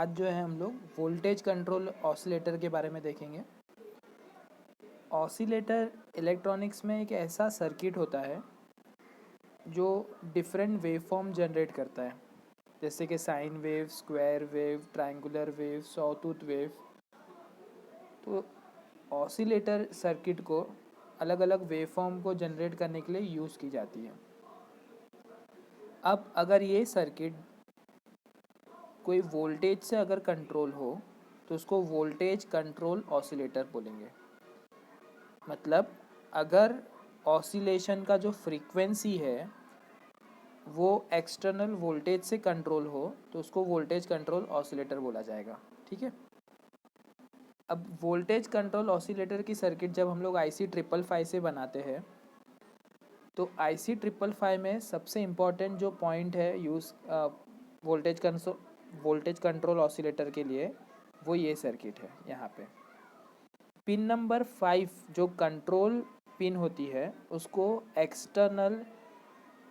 आज जो है हम लोग वोल्टेज कंट्रोल ऑसिलेटर के बारे में देखेंगे। ऑसिलेटर इलेक्ट्रॉनिक्स में एक ऐसा सर्किट होता है जो डिफरेंट वेवफॉर्म जनरेट करता है, जैसे कि sine wave, square wave, triangular wave, sawtooth wave. तो ऑसिलेटर सर्किट को अलग अलग वेवफॉर्म को जनरेट करने के लिए यूज़ की जाती है। अब अगर ये सर्किट कोई वोल्टेज से अगर कंट्रोल हो तो उसको वोल्टेज कंट्रोल ऑसिलेटर बोलेंगे। मतलब अगर ऑसिलेशन का जो फ्रीक्वेंसी है वो एक्सटर्नल वोल्टेज से कंट्रोल हो तो उसको वोल्टेज कंट्रोल ऑसिलेटर बोला जाएगा। ठीक है। अब वोल्टेज कंट्रोल ऑसिलेटर की सर्किट जब हम लोग IC555 से बनाते हैं तो IC555 में सबसे इम्पॉर्टेंट जो पॉइंट है यूज़ वोल्टेज कंट्रोल ऑसिलेटर के लिए वो ये सर्किट है। यहाँ पे पिन नंबर 5 जो कंट्रोल पिन होती है उसको एक्सटर्नल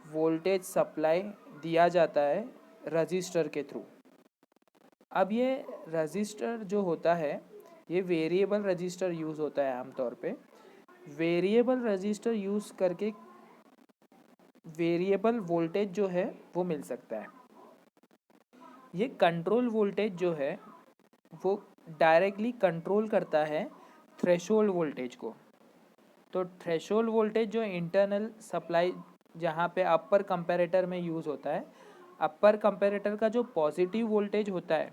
वोल्टेज सप्लाई दिया जाता है रजिस्टर के थ्रू। अब ये रजिस्टर जो होता है ये वेरिएबल रजिस्टर यूज़ होता है आमतौर पे। वेरिएबल रजिस्टर यूज़ करके वेरिएबल वोल्टेज जो है वो मिल सकता है। ये कंट्रोल वोल्टेज जो है वो डायरेक्टली कंट्रोल करता है थ्रेशोल्ड वोल्टेज को। तो थ्रेशोल्ड वोल्टेज जो इंटरनल सप्लाई जहाँ पे अपर कंपैरेटर में यूज़ होता है, अपर कंपैरेटर का जो पॉजिटिव वोल्टेज होता है,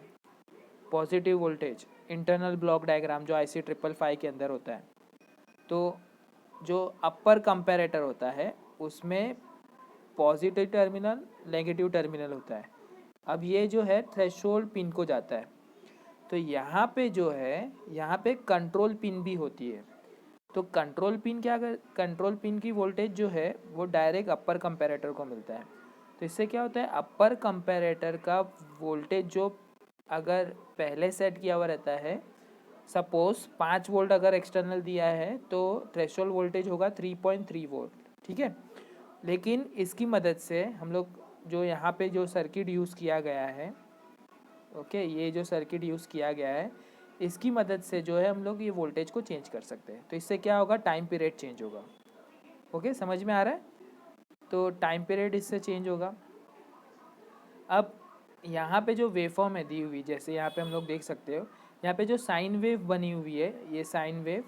positive voltage internal block diagram जो IC555 के अंदर होता है, तो जो अपर कंपैरेटर होता है उसमें पॉजिटिव टर्मिनल नेगेटिव टर्मिनल होता है। अब ये जो है थ्रेशोल्ड पिन को जाता है। तो यहाँ पे जो है यहाँ पे कंट्रोल पिन भी होती है। तो कंट्रोल पिन कंट्रोल पिन की वोल्टेज जो है वो डायरेक्ट अपर कंपैरेटर को मिलता है। तो इससे क्या होता है, अपर कंपैरेटर का वोल्टेज जो अगर पहले सेट किया हुआ रहता है, सपोज 5 वोल्ट अगर एक्सटर्नल दिया है तो थ्रेशोल्ड वोल्टेज होगा 3.3 वोल्ट। ठीक है। लेकिन इसकी मदद से हम लोग जो यहाँ पे जो सर्किट यूज़ किया गया है, ओके, ये जो सर्किट यूज़ किया गया है इसकी मदद से जो है हम लोग ये वोल्टेज को चेंज कर सकते हैं। तो इससे क्या होगा, टाइम पीरियड चेंज होगा। ओके, समझ में आ रहा है? तो टाइम पीरियड इससे चेंज होगा। अब यहाँ पे जो वेवफॉर्म है दी हुई, जैसे यहाँ पे हम लोग देख सकते हो, यहाँ पे जो साइन वेव बनी हुई है, ये साइन वेव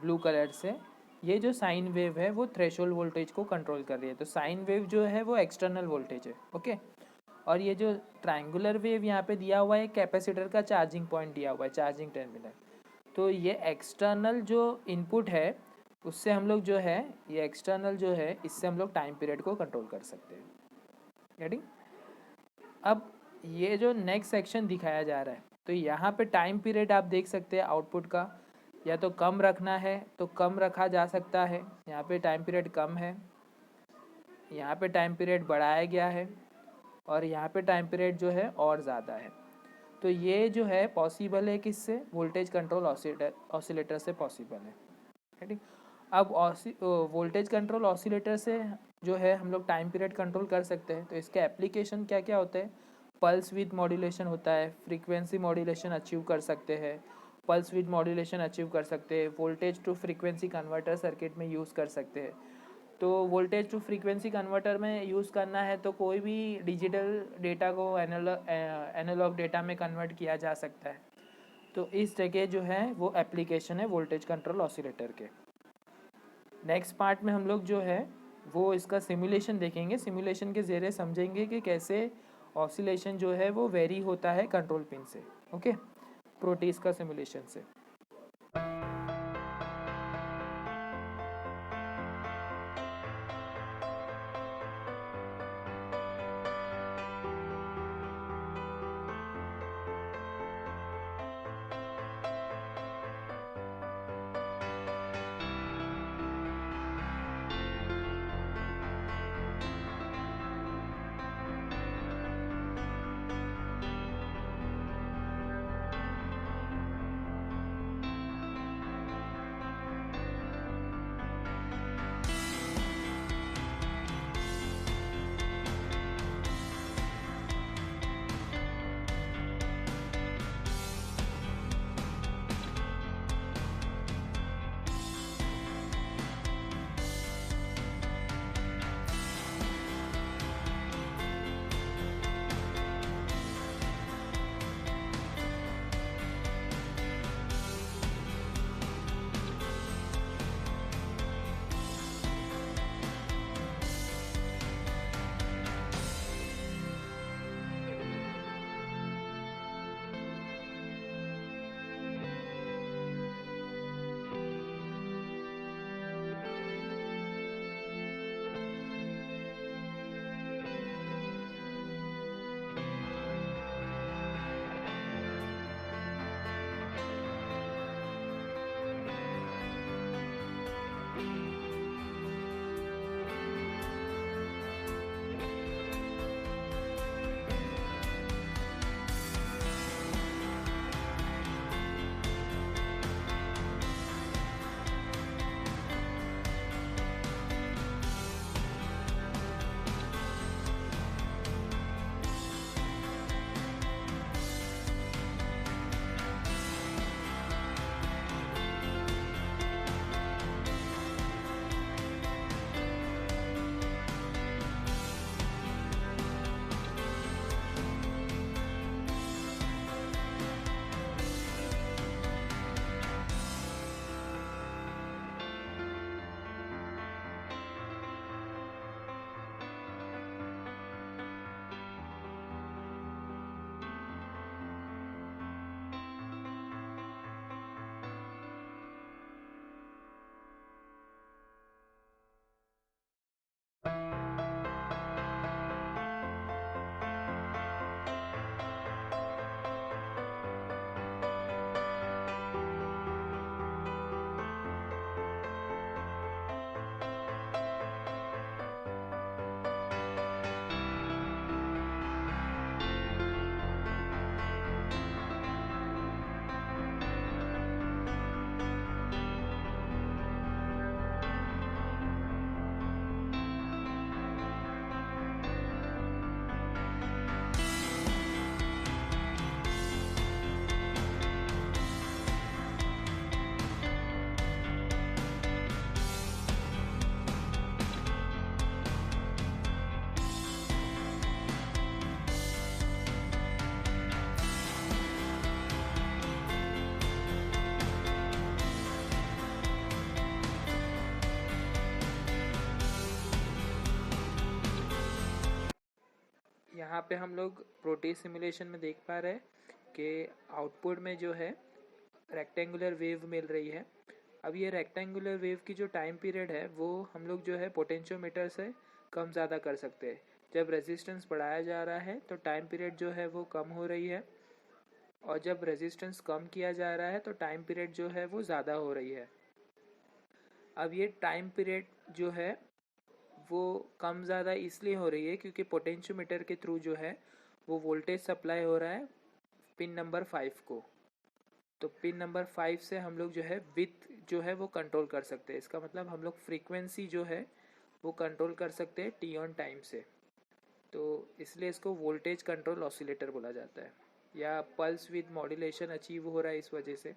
ब्लू कलर से, ये जो साइन वेव है वो थ्रेशोल्ड वोल्टेज को कंट्रोल कर रही है। तो साइन वेव जो है वो एक्सटर्नल वोल्टेज है। ओके। और ये जो ट्रायंगुलर वेव यहाँ पे दिया हुआ है, कैपेसिटर का चार्जिंग पॉइंट दिया हुआ है, चार्जिंग टर्मिनल। तो ये एक्सटर्नल जो इनपुट है उससे हम लोग जो है, ये एक्सटर्नल जो है इससे हम लोग टाइम पीरियड को कंट्रोल कर सकते हैं। गेटिंग? अब ये जो नेक्स्ट सेक्शन दिखाया जा रहा है, तो यहाँ पे टाइम पीरियड आप देख सकते हैं आउटपुट का, या तो कम रखना है तो कम रखा जा सकता है। यहाँ पे टाइम पीरियड कम है, यहाँ पे टाइम पीरियड बढ़ाया गया है, और यहाँ पे टाइम पीरियड जो है और ज़्यादा है। तो ये जो है पॉसिबल है किससे, वोल्टेज कंट्रोल ऑसिलेटर से पॉसिबल है। ठीक। अब वोल्टेज कंट्रोल ऑसिलेटर से जो है हम लोग टाइम पीरियड कंट्रोल कर सकते हैं। तो इसके एप्लीकेशन क्या क्या होते हैं, पल्स विद मॉड्यूलेशन होता है, फ्रीक्वेंसी मॉड्यूलेशन अचीव कर सकते हैं, पल्स विद मॉड्यूलेशन अचीव कर सकते हैं, voltage to frequency converter circuit में यूज़ कर सकते हैं। तो वोल्टेज टू फ्रीक्वेंसी कन्वर्टर में यूज़ करना है तो कोई भी डिजिटल डेटा को एनालॉग डेटा में कन्वर्ट किया जा सकता है। तो इस जगह जो है वो एप्लीकेशन है वोल्टेज कंट्रोल ऑसिलेटर के। नेक्स्ट पार्ट में हम लोग जो है वो इसका सिमुलेशन देखेंगे। सिमुलेशन के ज़रिए समझेंगे कि कैसे ऑसिलेशन जो है वो वेरी होता है कंट्रोल पिन से। ओके, प्रोटीज का सिमुलेशन से। यहाँ पे हम लोग प्रोटेज सिमुलेशन में देख पा रहे हैं कि आउटपुट में जो है रेक्टेंगुलर वेव मिल रही है। अब ये रेक्टेंगुलर वेव की जो टाइम पीरियड है वो हम लोग जो है पोटेंशियोमीटर से कम ज़्यादा कर सकते हैं। जब रेजिस्टेंस बढ़ाया जा रहा है तो टाइम पीरियड जो है वो कम हो रही है, और जब रेजिस्टेंस कम किया जा रहा है तो टाइम पीरियड जो है वो ज़्यादा हो रही है। अब ये टाइम पीरियड जो है वो कम ज़्यादा इसलिए हो रही है क्योंकि पोटेंशियोमीटर के थ्रू जो है वो वोल्टेज सप्लाई हो रहा है पिन नंबर 5 को। तो पिन नंबर 5 से हम लोग जो है विथ जो है वो कंट्रोल कर सकते हैं। इसका मतलब हम लोग फ्रीक्वेंसी जो है वो कंट्रोल कर सकते हैं टी ऑन टाइम से। तो इसलिए इसको वोल्टेज कंट्रोल ऑसिलेटर बोला जाता है, या पल्स विद मॉड्यूलेशन अचीव हो रहा है इस वजह से।